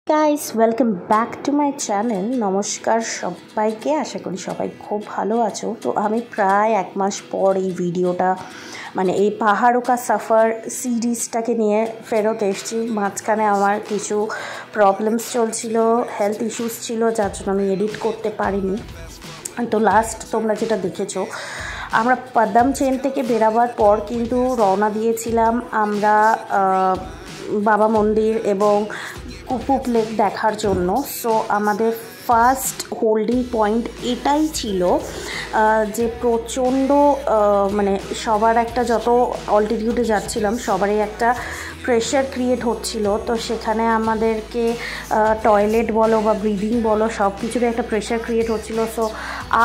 Guys welcome back to my channel. নমস্কার সবাইকে, আশা করি সবাই খুব ভালো আছো। তো আমি প্রায় 1 মাস পর এই ভিডিওটা এই পাহাড় কা সফর সিরিজটাকে নিয়ে ফেরত এসেছি। মাঝখানে আমার কিছু প্রবলেমস চলছিল, হেলথ ইস্যুস ছিল, যার জন্য আমি এডিট করতে পারিনি। তো লাস্ট তোমরা যেটা দেখেছো, আমরা পাদাম চেন থেকে বেরাবার পর কিন্তু রওনা দিয়েছিলাম আমরা বাবা মন্দির এবং কুপুপ লেক দেখার জন্য। সো আমাদের ফার্স্ট হোল্ডিং পয়েন্ট এটাই ছিল যে প্রচণ্ড সবার একটা, যত অল্টিটিউডে যাচ্ছিলাম সবারই একটা প্রেশার ক্রিয়েট হচ্ছিল। তো সেখানে আমাদেরকে টয়লেট বলো বা ব্রিদিং বলো, সব কিছুরই একটা প্রেশার ক্রিয়েট হচ্ছিলো। সো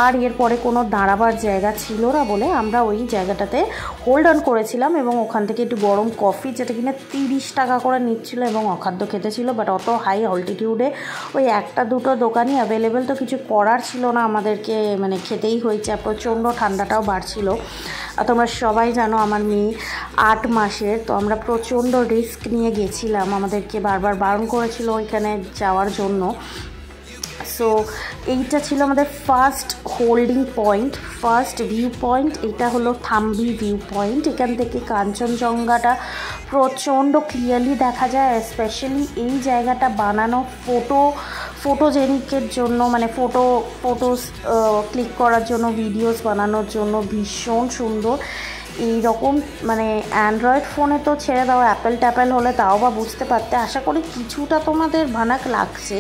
আর এরপরে কোনো দাঁড়াবার জায়গা ছিল না বলে আমরা ওই জায়গাটাতে হোল্ড অন করেছিলাম এবং ওখান থেকে একটু গরম কফি, যেটা কিনা 30 টাকা করে নিচ্ছিলো এবং অখাদ্য খেতে ছিল। বাট অত হাই অল্টিটিউডে ওই একটা দুটো দোকানই অ্যাভেলেবেল, তো কিছু করার ছিল না, আমাদেরকে খেতেই হয়েছে। প্রচণ্ড ঠান্ডাটাও বাড়ছিল। তোমরা সবাই জানো আমার মেয়ে 8 মাসের, তো আমরা প্রচণ্ড রিস্ক নিয়ে গেছিলাম, আমাদেরকে বারবার বারণ করেছিল ওইখানে যাওয়ার জন্য। সো এইটা ছিল আমাদের first holding point, first view point. এটা হলো থাম্বি ভিউ পয়েন্ট। এখান থেকে কাঞ্চনজঙ্ঘাটা প্রচণ্ড ক্লিয়ারলি দেখা যায়। স্পেশালি এই জায়গাটা বানানো ফটোজেনিকের জন্য, ফটোস ক্লিক করার জন্য, ভিডিওস বানানোর জন্য ভীষণ সুন্দর। এইরকম অ্যান্ড্রয়েড ফোনে তো ছেড়ে দাও, অ্যাপেল হলে তাও বা বুঝতে পারতে। আশা করি কিছুটা তোমাদের ভানাক লাগছে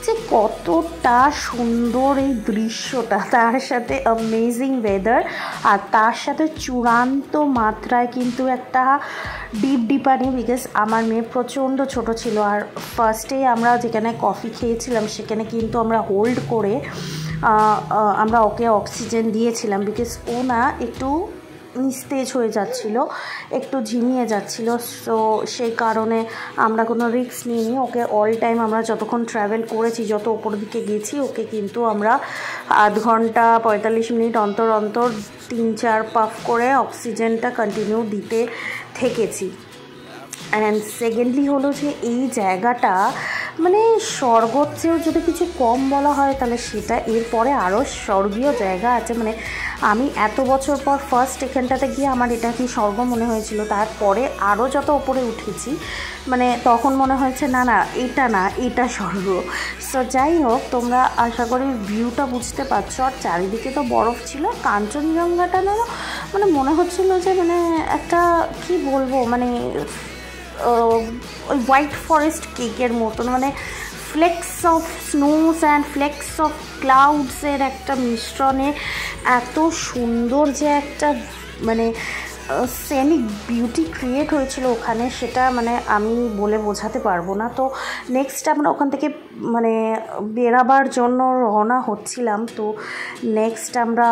যে কতটা সুন্দর এই দৃশ্যটা, তার সাথে অ্যামেজিং ওয়েদার, আর তার সাথে চূড়ান্ত মাত্রায় কিন্তু একটা ডিপানি। বিকজ আমার মেয়ে প্রচণ্ড ছোট ছিল, আর ফার্স্টেই আমরা যেখানে কফি খেয়েছিলাম সেখানে কিন্তু আমরা হোল্ড করে আমরা ওকে অক্সিজেন দিয়েছিলাম। বিকজ ও না একটু নিস্তেজ হয়ে যাচ্ছিল, একটু ঝিমিয়ে যাচ্ছিল। সো সেই কারণে আমরা কোনো রিস্ক নিইনি। ওকে অল টাইম আমরা যতক্ষণ ট্রাভেল করেছি, যত ওপর দিকে গেছি, ওকে কিন্তু আমরা আধ ঘন্টা 45 মিনিট অন্তর 3-4 পাফ করে অক্সিজেনটা কন্টিনিউ দিতে থেকেছি। অ্যান্ড সেকেন্ডলি হলো যে এই জায়গাটা স্বর্গর চেয়েও যদি কিছু কম বলা হয় তাহলে সেটা, এরপরে আরও স্বর্গীয় জায়গা আছে। আমি এত বছর পর ফার্স্ট এখানটাতে গিয়ে আমার এটা কি স্বর্গ মনে হয়েছিল। তারপরে আরও যত ওপরে উঠেছি তখন মনে হয়েছে না এটা স্বর্গ। সো যাই হোক, তোমরা আশা করি ভিউটা বুঝতে পারছো। আর চারিদিকে তো বরফ ছিল। কাঞ্চনজঙ্ঘাটা মনে হচ্ছিল যে একটা কি বলবো, ওই হোয়াইট ফরেস্ট কেকের মতন, flakes of snows and flakes of ক্লাউডসের একটা মিশ্রণে এত সুন্দর যে একটা সেনিক বিউটি ক্রিয়েট হয়েছিল ওখানে, সেটা আমি বলে বোঝাতে পারবো না। তো নেক্সট আমরা ওখান থেকে বেরাবার জন্য রওনা হচ্ছিলাম। তো নেক্সট আমরা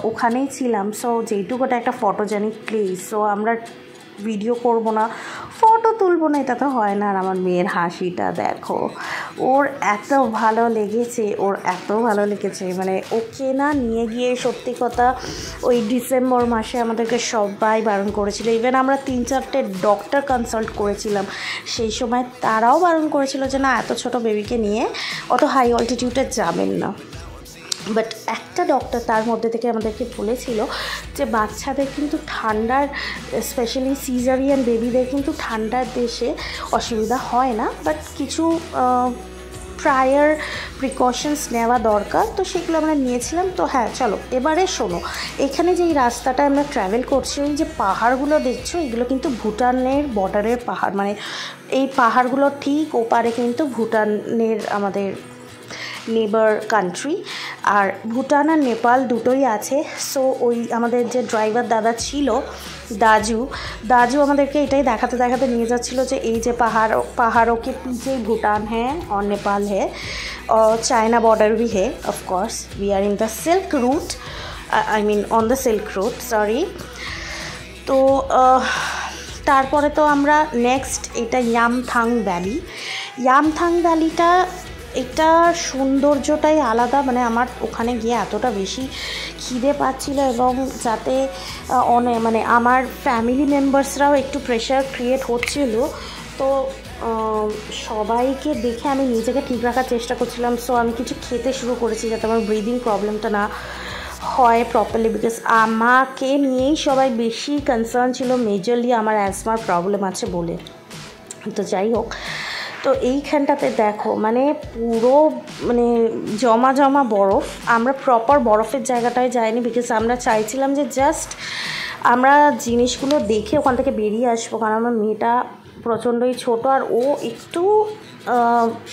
ওখানেই ছিলাম। সো যেইটুকুটা একটা ফটোজেনিক প্লেস, সো আমরা ভিডিও করব না, ফটো তুলব না, এটা তো হয় না। আর আমার মেয়ের হাসিটা দেখো, ওর এত ভালো লেগেছে, ওকে না নিয়ে গিয়ে সত্যি কথা ওই ডিসেম্বর মাসে আমাদেরকে সবাই বারণ করেছিল। ইভেন আমরা 3-4টে ডক্টর কনসাল্ট করেছিলাম সেই সময়, তারাও বারণ করেছিল যে না, এত ছোট বেবিকে নিয়ে অত হাই অল্টিটিউডে যাবেন না। বাট একটা ডক্টর তার মধ্যে থেকে আমাদেরকে বলেছিল যে বাচ্চাদের কিন্তু ঠান্ডার, স্পেশালি সিজারিয়ান বেবিদের কিন্তু ঠান্ডার দেশে অসুবিধা হয় না, বাট কিছু প্রায়ার প্রিকশনস নেওয়া দরকার। তো সেগুলো আমরা নিয়েছিলাম। তো হ্যাঁ, চলো এবারে শোনো, এখানে যে এই রাস্তাটায় আমরা ট্রাভেল করছি, ওই যে পাহাড়গুলো দেখছো, এগুলো কিন্তু ভুটানের বর্ডারের পাহাড়। এই পাহাড়গুলো ঠিক ওপারে কিন্তু ভুটানের আমাদের নেবার কান্ট্রি, আর ভুটান আর নেপাল দুটোই আছে। সো ওই আমাদের যে ড্রাইভার দাদা ছিল, দাজু আমাদেরকে এটাই দেখাতে নিয়ে যাচ্ছিলো যে এই যে पहाड़ों के पीछे भूटान है और नेपाल है और चाइना बॉर्डर भी है। Of course we are in the silk route, I mean on the silk route, sorry. তো তারপরে তো আমরা নেক্সট, এটা ইয়ামথাং ভ্যালিটা, এটা সৌন্দর্যটাই আলাদা। আমার ওখানে গিয়ে এতটা বেশি খিদে পাচ্ছিল, এবং যাতে আমার ফ্যামিলি মেম্বার্সরাও একটু প্রেশার ক্রিয়েট হচ্ছিল। তো সবাইকে দেখে আমি নিজেকে ঠিক রাখার চেষ্টা করছিলাম। সো আমি কিছু খেতে শুরু করেছি যাতে আমার ব্রিদিং প্রবলেমটা না হয় প্রপারলি, বিকজ আমাকে নিয়েই সবাই বেশি কনসার্ন ছিল, মেজরলি আমার অ্যাজমার প্রবলেম আছে বলে। তো যাই হোক, তো এইখানটাতে দেখো মানে পুরো মানে জমা জমা বরফ। আমরা প্রপার বরফের জায়গাটায় যাইনি, বিকজ আমরা চাইছিলাম যে জাস্ট আমরা জিনিসগুলো দেখে ওখান থেকে বেরিয়ে আসবো, কারণ আমার মেয়েটা প্রচণ্ডই ছোট আর ও একটু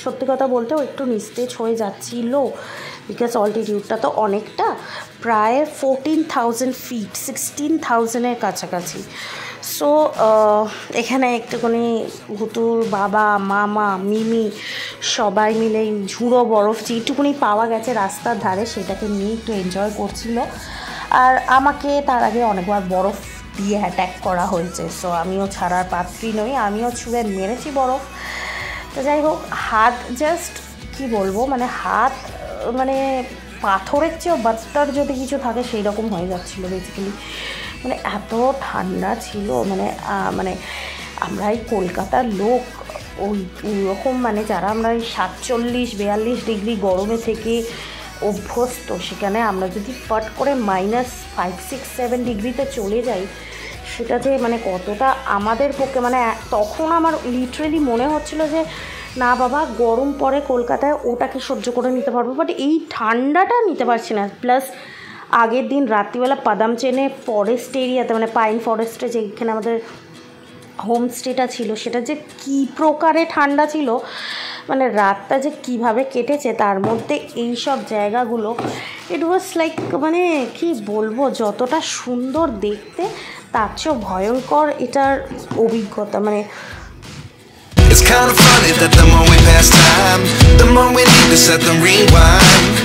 সত্যি কথা বলতে ও একটু নিস্তেজ হয়ে যাচ্ছিল, বিকজ অল্টিটিউডটা তো অনেকটা, প্রায় 14,000 ফিট, 16,000-এর কাছাকাছি। সো এখানে একটুখানি ভুতুর বাবা, মামা, মিমি সবাই মিলে ঝুড়ো বরফ যেটুকুনি পাওয়া গেছে রাস্তার ধারে সেটাকে নিয়ে একটু এনজয় করছিল। আর আমাকে তার আগে অনেকবার বরফ দিয়ে অ্যাট্যাক করা হয়েছে, সো আমিও ছাড়ার পাত্রী নই, আমিও ছুঁড়ে মেরেছি বরফ। তো যাই হোক, হাত জাস্ট কি বলবো, মানে হাত মানে পাথরের চেয়েও বাচ্চার যদি কিছু থাকে সেই রকম হয়ে যাচ্ছিলো বেসিক্যালি। মানে এত ঠান্ডা ছিল, মানে আমরা এই কলকাতার লোক ওই রকম মানে যারা আমরা এই 47-42 ডিগ্রি গরমে থেকে অভ্যস্ত, সেখানে আমরা যদি ফট করে -5, 6, 7 ডিগ্রিতে চলে যাই, সেটা যে মানে কতটা আমাদের পক্ষে, মানে তখন আমার লিটারেলি মনে হচ্ছিল যে না বাবা গরম পরে কলকাতায় ওটাকে সহ্য করে নিতে পারবো, বাট এই ঠান্ডাটা নিতে পারছি না। প্লাস আগের দিন রাত্রিবেলা পাদামচেনে ফরেস্ট এরিয়াতে, মানে পাইন ফরেস্টে যেখানে আমাদের হোমস্টেটা ছিল, সেটা যে কী প্রকারে ঠান্ডা ছিল, মানে রাতটা যে কিভাবে কেটেছে তার মধ্যে এই সব জায়গাগুলো, ইট ওয়াজ লাইক মানে কি বলবো, যতটা সুন্দর দেখতে তার চেয়েও ভয়ঙ্কর এটার অভিজ্ঞতা। মানে It's kind of funny that the more we pass time, the more we need to set the rewind.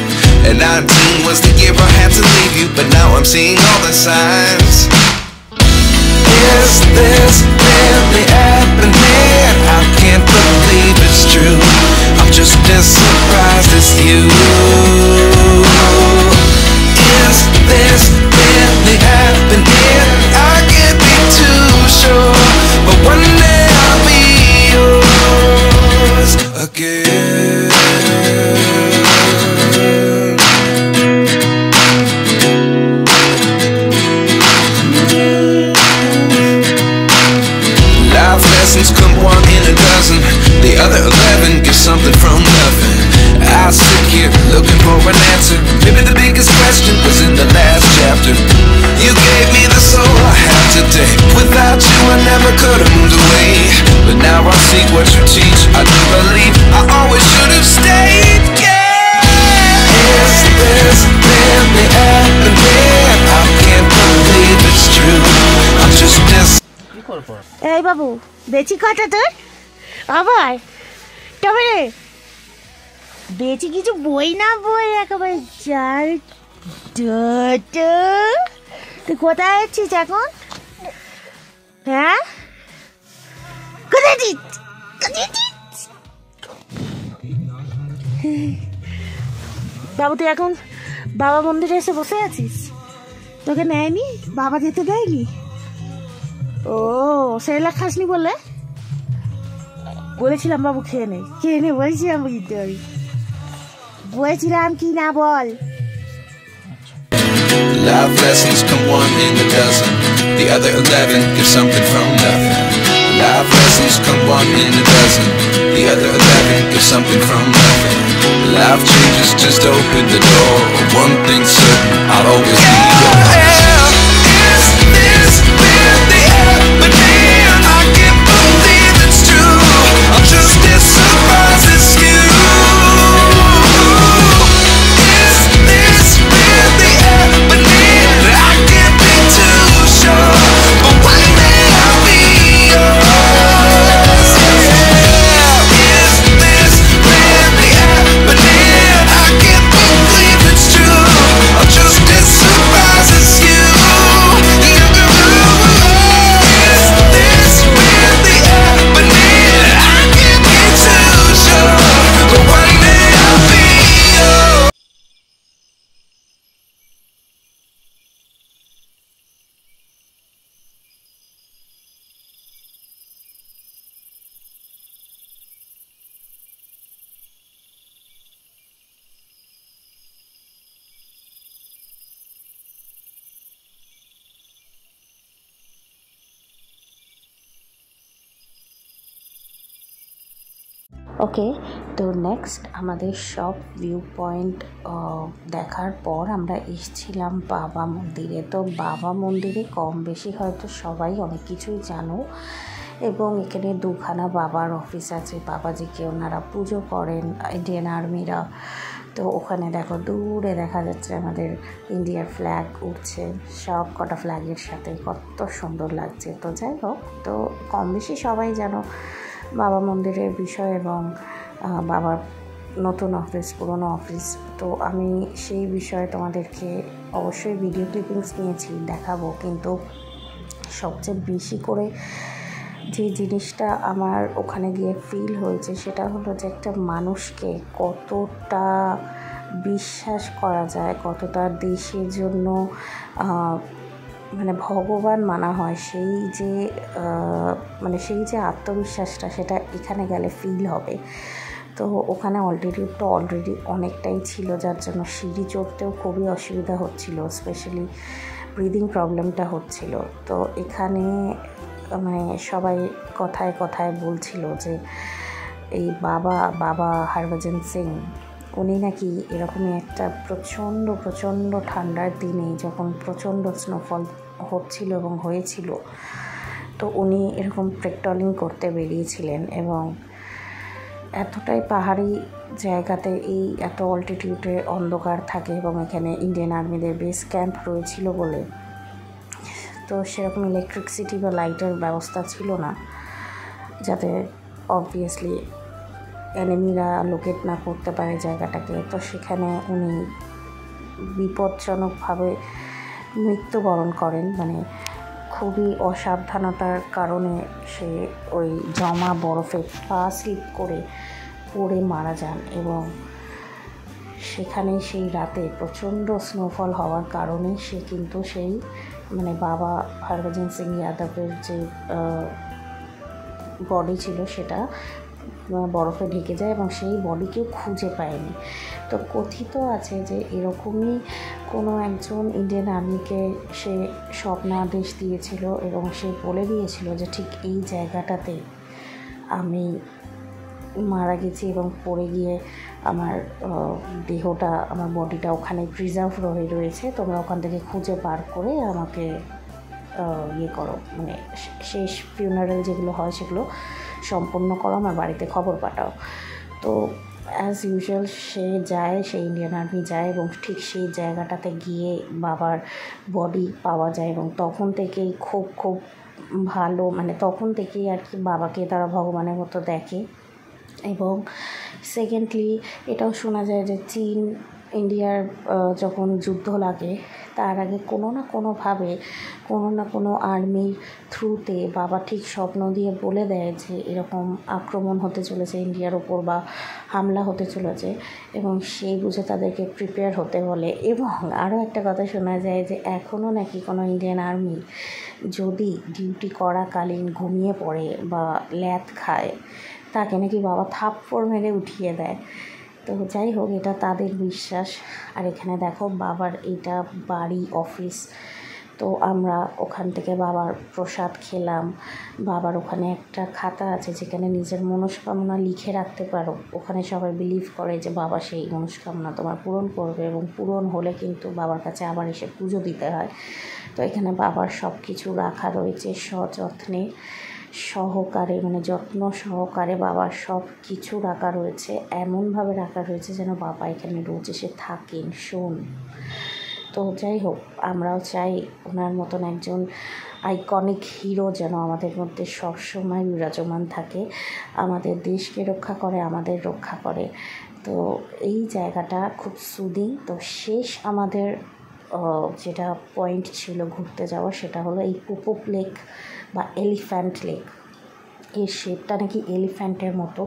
And 19 was the year I had to leave you, but now I'm seeing all the signs. Is this really happening? I can't believe it's true. I'm just as surprised as you. Is this really happening? I can't be too sure, but one day I'll be yours again. Life lessons come one in a dozen, the other 11 get something from nothing. I sit here looking for an answer. Maybe the biggest question was in the last chapter. You gave me the soul I have today. Without you I never could have moved away, but now I see what you teach. I do believe I always should have stayed. Yeah. Is this really happening? I can't believe it's true. I'm just as. এই বাবু বেচি কটা তোর আবার তবে রে বেচি কিছু বই না বই একেবারে চার। তুই কোথায় আছিস এখন? হ্যাঁ কোথায় বাবু? তুই এখন বাবা মন্দিরে এসে বসে আছিস? তোকে নেয়নি? বাবা যেতে দেয়নি? ও সেরেলাক খাসনি বলে বলেছিলাম বাবু খেয়ে নে বলেছিলাম, বুঝতে পারি বলেছিলাম কি না বল। Life lessons come one in a dozen, the other 11 get something from nothing. Life lessons come one in a dozen, the other 11 get something from nothing. Life changes just open the door. One thing's certain, I'll always be yours. Is this really happening? I can't believe it's true. I'm just as surprised as you. Is this really happening? I can't be too sure, but one day I'll be yours. Yeah. Is this really happening? I can't believe it's true. I'm just as surprised as you. ওকে, তো next আমাদের সব view point দেখার পর আমরা এসেছিলাম বাবা মন্দিরে। তো বাবা মন্দিরে কম বেশি হয়তো সবাই অনেক কিছুই জানো, এবং এখানে দুখানা বাবার অফিস আছে, বাবাজিকে ওনারা পুজো করেন ইন্ডিয়ান আর্মিরা। তো ওখানে দেখো দূরে দেখা যাচ্ছে আমাদের ইন্ডিয়ার ফ্ল্যাগ উঠছে, সব কটা ফ্ল্যাগের সাথে, কত সুন্দর লাগছে। তো যাই হোক, তো কম বেশি সবাই জানো বাবা মন্দিরের বিষয় এবং বাবার নতুন অফিস পুরনো অফিস। তো আমি সেই বিষয়ে তোমাদেরকে অবশ্যই ভিডিও ক্লিপিংস নিয়েছি, দেখাবো। কিন্তু সবচেয়ে বেশি করে যে জিনিসটা আমার ওখানে গিয়ে ফিল হয়েছে সেটা হলো যে একটা মানুষকে কতটা বিশ্বাস করা যায়, কতটা দেশের জন্য মানে ভগবান মানা হয়, সেই যে আত্মবিশ্বাসটা সেটা এখানে গেলে ফিল হবে। তো ওখানে অলরেডি অনেকটাই ছিল, যার জন্য সিঁড়ি চড়তেও খুবই অসুবিধা হচ্ছিল, স্পেশালি ব্রিদিং প্রবলেমটা হচ্ছিল। তো এখানে মানে সবাই কথায় কথায় বলছিল যে এই বাবা হরভজন সিং উনি নাকি এরকমই একটা প্রচণ্ড ঠান্ডার দিনে যখন প্রচণ্ড স্নোফল হচ্ছিল এবং হয়েছিল, তো উনি এরকম ট্রেকটলিং করতে বেরিয়েছিলেন। এবং এতটাই পাহাড়ি জায়গাতে এই এত অল্টিটিউডে অন্ধকার থাকে, এবং এখানে ইন্ডিয়ান আর্মিদের বেস ক্যাম্প রয়েছিল বলে তো সেরকম ইলেকট্রিসিটি বা লাইটের ব্যবস্থা ছিল না, যাতে অবভিয়াসলি এনিমিরা লোকেট না করতে পারে জায়গাটাকে। তো সেখানে উনি বিপজ্জনকভাবে মৃত্যুবরণ করেন, মানে খুবই অসাবধানতার কারণে সে ওই জমা বরফে পা স্লিপ করে পড়ে মারা যান। এবং সেখানে সেই রাতে প্রচণ্ড স্নোফল হওয়ার কারণে সে কিন্তু সেই মানে বাবা হরভজন সিং যাদবের যে বডি ছিল সেটা বরফে ঢেকে যায় এবং সেই বডিকেও খুঁজে পায়নি। তো কথিত আছে যে এরকমই কোনো একজন ইন্ডিয়ান আর্মিকে সে স্বপ্নাদেশ দিয়েছিল এবং সে বলে দিয়েছিল যে ঠিক এই জায়গাটাতে আমি মারা গেছি এবং পড়ে গিয়ে আমার দেহটা, আমার বডিটা ওখানে প্রিজার্ভ রয়েছে, তোমরা ওখান থেকে খুঁজে বার করে আমাকে করো, মানে শেষ ফিউনারাল যেগুলো হয় সেগুলো সম্পন্ন করো, আমার বাড়িতে খবর পাঠাও। তো অ্যাজ ইউজুয়াল সেই ইন্ডিয়ান আর্মি যায় এবং ঠিক সেই জায়গাটাতে গিয়ে বাবার বডি পাওয়া যায়। এবং তখন থেকেই খুব ভালো, মানে তখন থেকেই আর কি বাবাকে তারা ভগবানের মতো দেখে। এবং সেকেন্ডলি এটাও শোনা যায় যে চীন ইন্ডিয়ার যখন যুদ্ধ লাগে তার আগে কোনো না কোনো আর্মির থ্রুতে বাবা ঠিক স্বপ্ন দিয়ে বলে দেয় যে এরকম আক্রমণ হতে চলেছে ইন্ডিয়ার ওপর বা হামলা হতে চলেছে, এবং সেই বুঝে তাদেরকে প্রিপেয়ার হতে বলে। এবং আরও একটা কথা শোনা যায় যে এখনও নাকি কোনো ইন্ডিয়ান আর্মি যদি ডিউটি করাকালীন ঘুমিয়ে পড়ে বা ল্যাদ খায়, তাকে নাকি বাবা থাপ্পড় মেরে উঠিয়ে দেয়। তো যাই হোক, এটা তাদের বিশ্বাস। আর এখানে দেখো বাবার এটা বাড়ি অফিস। তো আমরা ওখান থেকে বাবার প্রসাদ খেলাম। বাবার ওখানে একটা খাতা আছে যেখানে নিজের মনস্কামনা লিখে রাখতে পারো। ওখানে সবাই বিলিভ করে যে বাবা সেই মনস্কামনা তোমার পূরণ করবে, এবং পূরণ হলে কিন্তু বাবার কাছে আবার এসে পুজো দিতে হয়। তো এখানে বাবার সব কিছু রাখা রয়েছে সযত্নে সহকারে, মানে যত্ন সহকারে বাবার সব কিছু রাখা রয়েছে, এমনভাবে রাখা রয়েছে যেন বাবা এখানে রোজ এসে থাকেন, শোন। তো যাই হোক, আমরাও চাই ওনার মতন একজন আইকনিক হিরো যেন আমাদের মধ্যে সবসময় বিরাজমান থাকে, আমাদের দেশকে রক্ষা করে, আমাদের রক্ষা করে। তো এই জায়গাটা খুব সুদিং। তো শেষ আমাদের যেটা পয়েন্ট ছিল ঘুরতে যাওয়া, সেটা হলো এই পুপুপ লেক বা এলিফ্যান্ট লেক। এর শেপটা নাকি এলিফ্যান্টের মতো।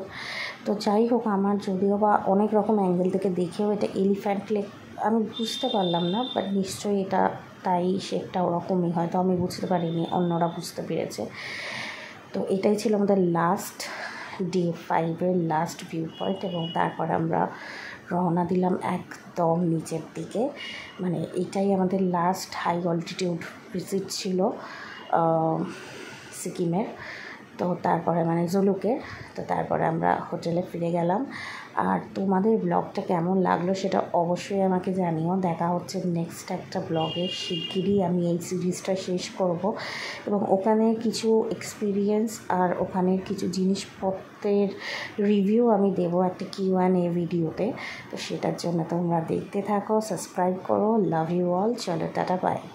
তো যাই হোক, আমার যদিও বা অনেক রকম অ্যাঙ্গেল থেকে দেখেও এটা এলিফ্যান্ট লেক আমি বুঝতে পারলাম না, বাট নিশ্চয়ই এটা তাই, শেপটা ওরকমই, হয়তো আমি বুঝতে পারিনি, অন্যরা বুঝতে পেরেছে। তো এটাই ছিল আমাদের লাস্ট ডে 5-এর লাস্ট ভিউ পয়েন্ট। এবং তারপর আমরা রওনা দিলাম একদম নিচের দিকে, মানে এটাই আমাদের লাস্ট হাই অল্টিটিউড ভিজিট ছিল সিকিমের। তো তারপরে মানে জুলুকে। তো তারপরে আমরা হোটেলে ফিরে গেলাম। আর তোমাদের ব্লগটা কেমন লাগলো সেটা অবশ্যই আমাকে জানিও। দেখা হচ্ছে নেক্সট একটা ব্লগে। শিগগিরই আমি এই সিরিজটা শেষ করব এবং ওখানে কিছু এক্সপিরিয়েন্স আর ওখানের কিছু জিনিসপত্রের রিভিউ আমি দেবো একটা Q&A ভিডিওতে। তো সেটার জন্য তোমরা দেখতে থাকো, সাবস্ক্রাইব করো। Love you all. চলো টাটা, বাই।